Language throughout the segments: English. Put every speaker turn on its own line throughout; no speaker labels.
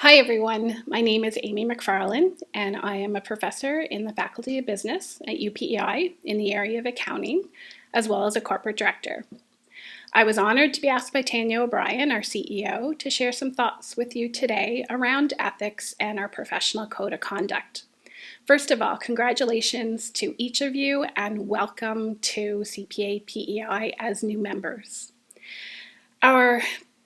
Hi everyone, my name is Amy McFarland and I am a professor in the Faculty of Business at UPEI in the area of accounting, as well as a corporate director. I was honored to be asked by Tanya O'Brien, our CEO, to share some thoughts with you today around ethics and our professional code of conduct. First of all, congratulations to each of you and welcome to CPA PEI as new members. Our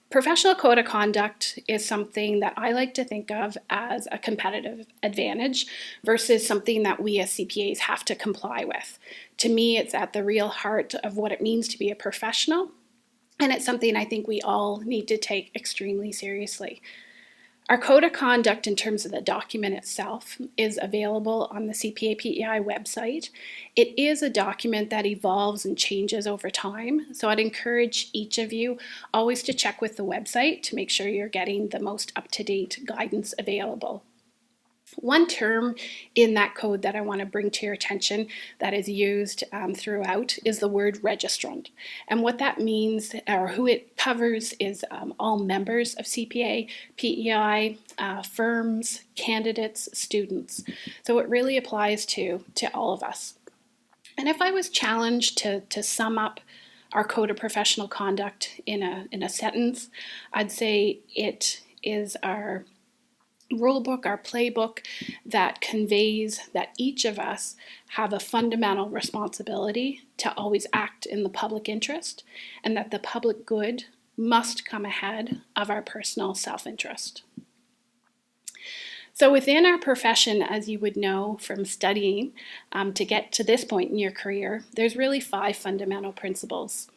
professional code of conduct is something that I like to think of as a competitive advantage versus something that we as CPAs have to comply with. To me, it's at the real heart of what it means to be a professional, and it's something I think we all need to take extremely seriously. Our code of conduct in terms of the document itself is available on the CPA PEI website. It is a document that evolves and changes over time, so I'd encourage each of you always to check with the website to make sure you're getting the most up-to-date guidance available. One term in that code that I want to bring to your attention that is used throughout is the word registrant. And what that means, or who it covers, is all members of CPA, PEI, firms, candidates, students. So it really applies to all of us. And if I was challenged to sum up our code of professional conduct in a sentence, I'd say it is our rulebook, our playbook that conveys that each of us have a fundamental responsibility to always act in the public interest and that the public good must come ahead of our personal self-interest. So within our profession, as you would know from studying to get to this point in your career, there's really 5 fundamental principles.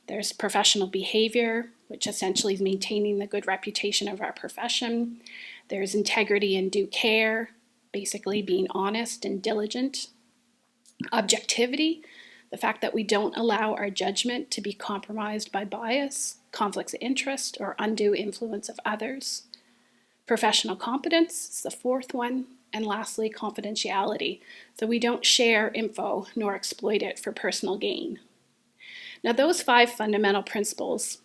There's professional behavior, which essentially is maintaining the good reputation of our profession. There's integrity and due care, basically being honest and diligent. Objectivity, the fact that we don't allow our judgment to be compromised by bias, conflicts of interest, or undue influence of others. Professional competence is the 4th one. And lastly, confidentiality, so we don't share info nor exploit it for personal gain. Now, those 5 fundamental principles,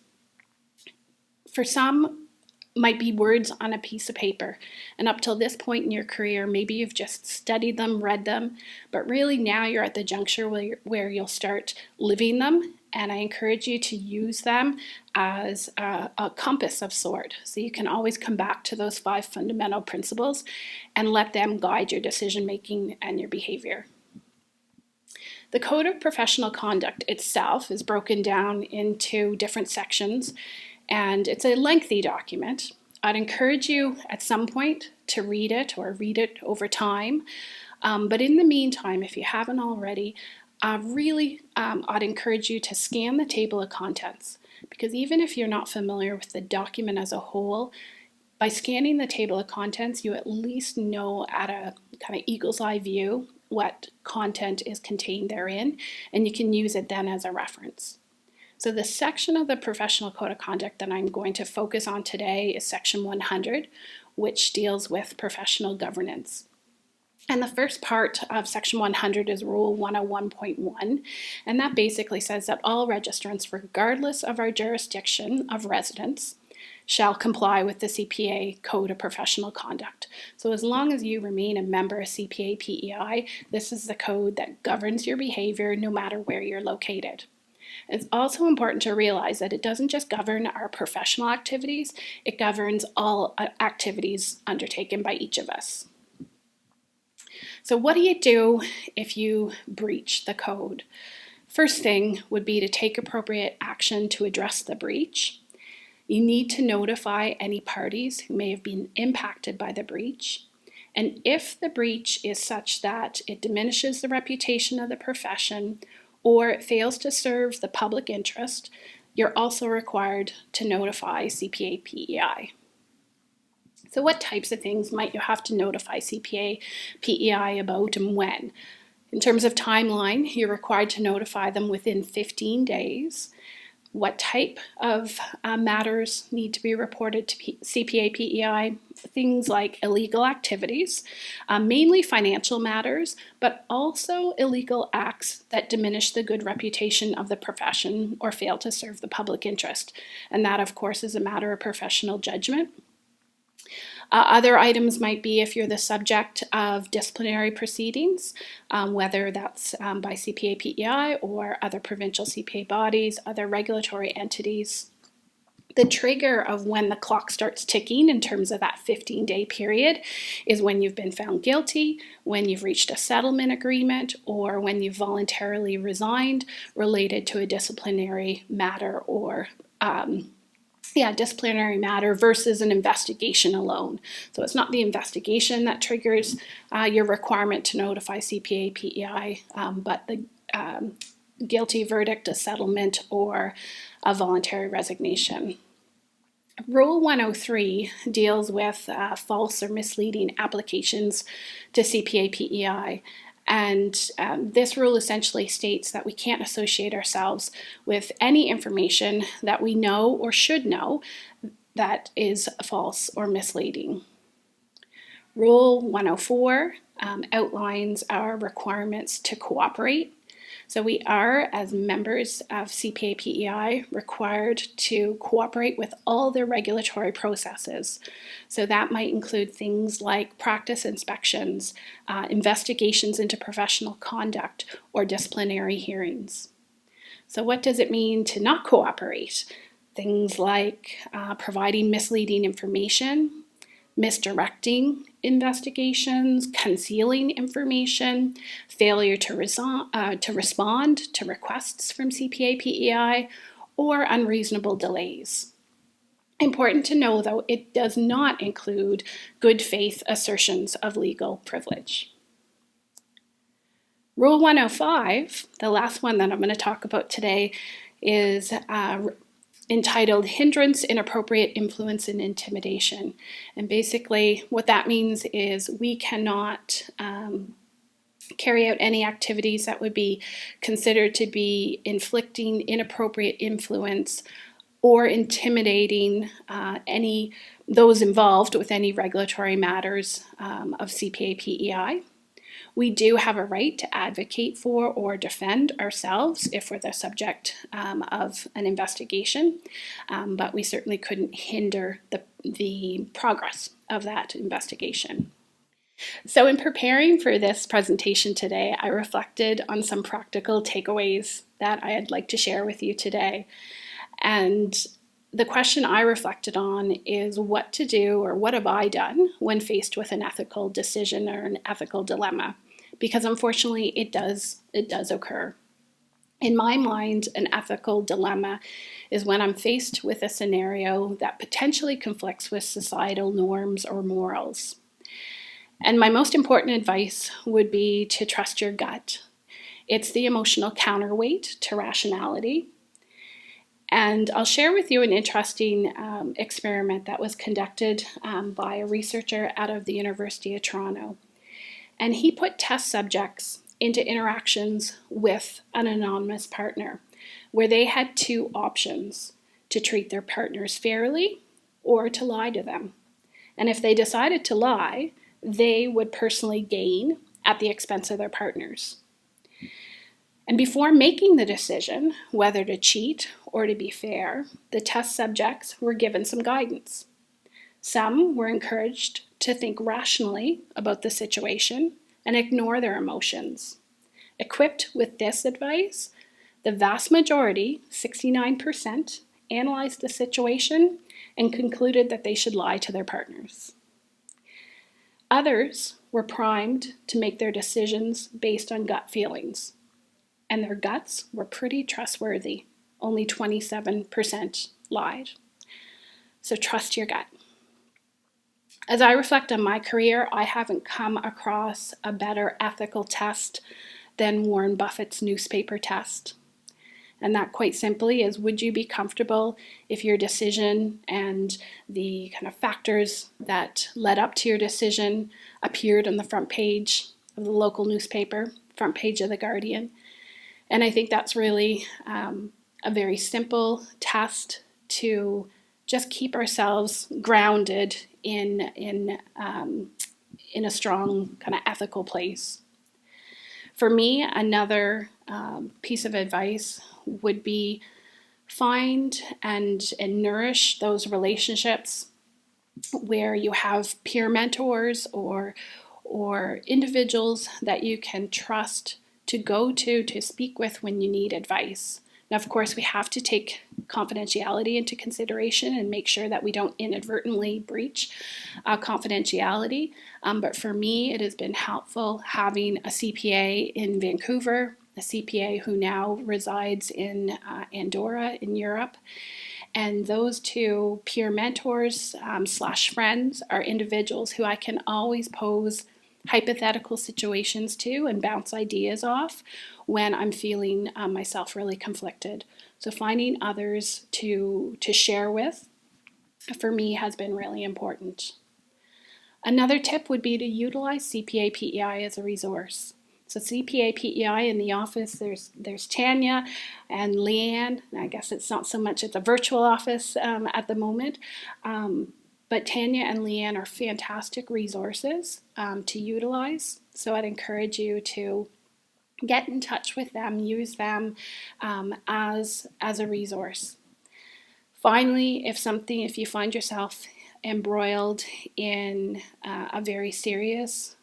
for some, might be words on a piece of paper. And up till this point in your career, maybe you've just studied them, read them, but really now you're at the juncture where you'll start living them. And I encourage you to use them as a compass of sort. So you can always come back to those 5 fundamental principles and let them guide your decision making and your behavior. The Code of Professional Conduct itself is broken down into different sections, and it's a lengthy document. I'd encourage you at some point to read it or read it over time. But in the meantime, if you haven't already, I'd encourage you to scan the table of contents, because even if you're not familiar with the document as a whole, by scanning the table of contents, you at least know at a kind of eagle's eye view what content is contained therein, and you can use it then as a reference. So the section of the Professional Code of Conduct that I'm going to focus on today is Section 100, which deals with professional governance. And the first part of Section 100 is Rule 101.1, and that basically says that all registrants, regardless of our jurisdiction of residence, shall comply with the CPA Code of Professional Conduct. So as long as you remain a member of CPA PEI, this is the code that governs your behavior no matter where you're located. It's also important to realize that it doesn't just govern our professional activities, it governs all activities undertaken by each of us. So what do you do if you breach the code? First thing would be to take appropriate action to address the breach. You need to notify any parties who may have been impacted by the breach. And if the breach is such that it diminishes the reputation of the profession or it fails to serve the public interest, you're also required to notify CPA PEI. So what types of things might you have to notify CPA PEI about and when? In terms of timeline, you're required to notify them within 15 days. What type of matters need to be reported to CPA PEI? Things like illegal activities, mainly financial matters, but also illegal acts that diminish the good reputation of the profession or fail to serve the public interest. And that, of course, is a matter of professional judgment. Other items might be if you're the subject of disciplinary proceedings, whether that's by CPA PEI or other provincial CPA bodies, other regulatory entities. The trigger of when the clock starts ticking in terms of that 15-day period is when you've been found guilty, when you've reached a settlement agreement, or when you've voluntarily resigned related to a disciplinary matter or disciplinary matter versus an investigation alone. So it's not the investigation that triggers your requirement to notify CPA PEI, but the guilty verdict, a settlement, or a voluntary resignation. Rule 103 deals with false or misleading applications to CPA PEI. And this rule essentially states that we can't associate ourselves with any information that we know or should know that is false or misleading. Rule 104 outlines our requirements to cooperate. So we are, as members of CPA PEI, required to cooperate with all their regulatory processes. So that might include things like practice inspections, investigations into professional conduct, or disciplinary hearings. So what does it mean to not cooperate? Things like providing misleading information, misdirecting investigations, concealing information, failure to respond to requests from CPA PEI, or unreasonable delays. Important to know, though, it does not include good faith assertions of legal privilege. Rule 105, the last one that I'm going to talk about today, is entitled Hindrance, Inappropriate Influence, and Intimidation. And basically what that means is we cannot carry out any activities that would be considered to be inflicting inappropriate influence or intimidating those involved with any regulatory matters of CPA PEI. We do have a right to advocate for or defend ourselves if we're the subject of an investigation, but we certainly couldn't hinder the progress of that investigation. So in preparing for this presentation today, I reflected on some practical takeaways that I'd like to share with you today. And the question I reflected on is what to do, or what have I done when faced with an ethical decision or an ethical dilemma? Because unfortunately it does occur. In my mind, an ethical dilemma is when I'm faced with a scenario that potentially conflicts with societal norms or morals. And my most important advice would be to trust your gut. It's the emotional counterweight to rationality. And I'll share with you an interesting experiment that was conducted by a researcher out of the University of Toronto. And he put test subjects into interactions with an anonymous partner, where they had two options: to treat their partners fairly or to lie to them. And if they decided to lie, they would personally gain at the expense of their partners. And before making the decision whether to cheat or to be fair, the test subjects were given some guidance. Some were encouraged to think rationally about the situation and ignore their emotions. Equipped with this advice, the vast majority, 69%, analyzed the situation and concluded that they should lie to their partners. Others were primed to make their decisions based on gut feelings, and their guts were pretty trustworthy. Only 27% lied. So trust your gut. As I reflect on my career, I haven't come across a better ethical test than Warren Buffett's newspaper test. And that, quite simply, is: would you be comfortable if your decision and the kind of factors that led up to your decision appeared on the front page of the local newspaper, front page of The Guardian? And I think that's really a very simple test to just keep ourselves grounded in a strong kind of ethical place. For me, another piece of advice would be find and nourish those relationships where you have peer mentors or individuals that you can trust to go to speak with when you need advice. Now, of course, we have to take confidentiality into consideration and make sure that we don't inadvertently breach confidentiality. But for me, it has been helpful having a CPA in Vancouver, a CPA who now resides in Andorra in Europe. And those two peer mentors slash friends are individuals who I can always pose hypothetical situations to and bounce ideas off when I'm feeling myself really conflicted. So finding others to share with for me has been really important. Another tip would be to utilize CPA PEI as a resource. So CPA PEI in the office, there's Tanya and Leanne. I guess it's not so much, it's a virtual office at the moment. But Tanya and Leanne are fantastic resources to utilize. So I'd encourage you to get in touch with them, use them as a resource. Finally, if you find yourself embroiled in a very serious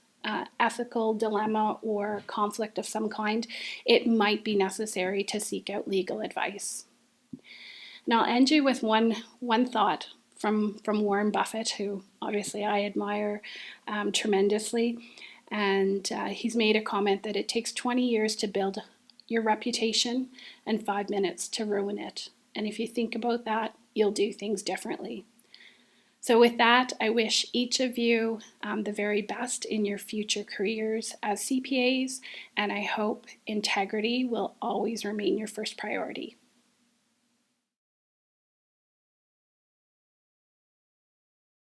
ethical dilemma or conflict of some kind, it might be necessary to seek out legal advice. Now, I'll end you with one thought from Warren Buffett, who obviously I admire tremendously. And he's made a comment that it takes 20 years to build your reputation and 5 minutes to ruin it. And if you think about that, you'll do things differently. So with that, I wish each of you the very best in your future careers as CPAs, and I hope integrity will always remain your first priority.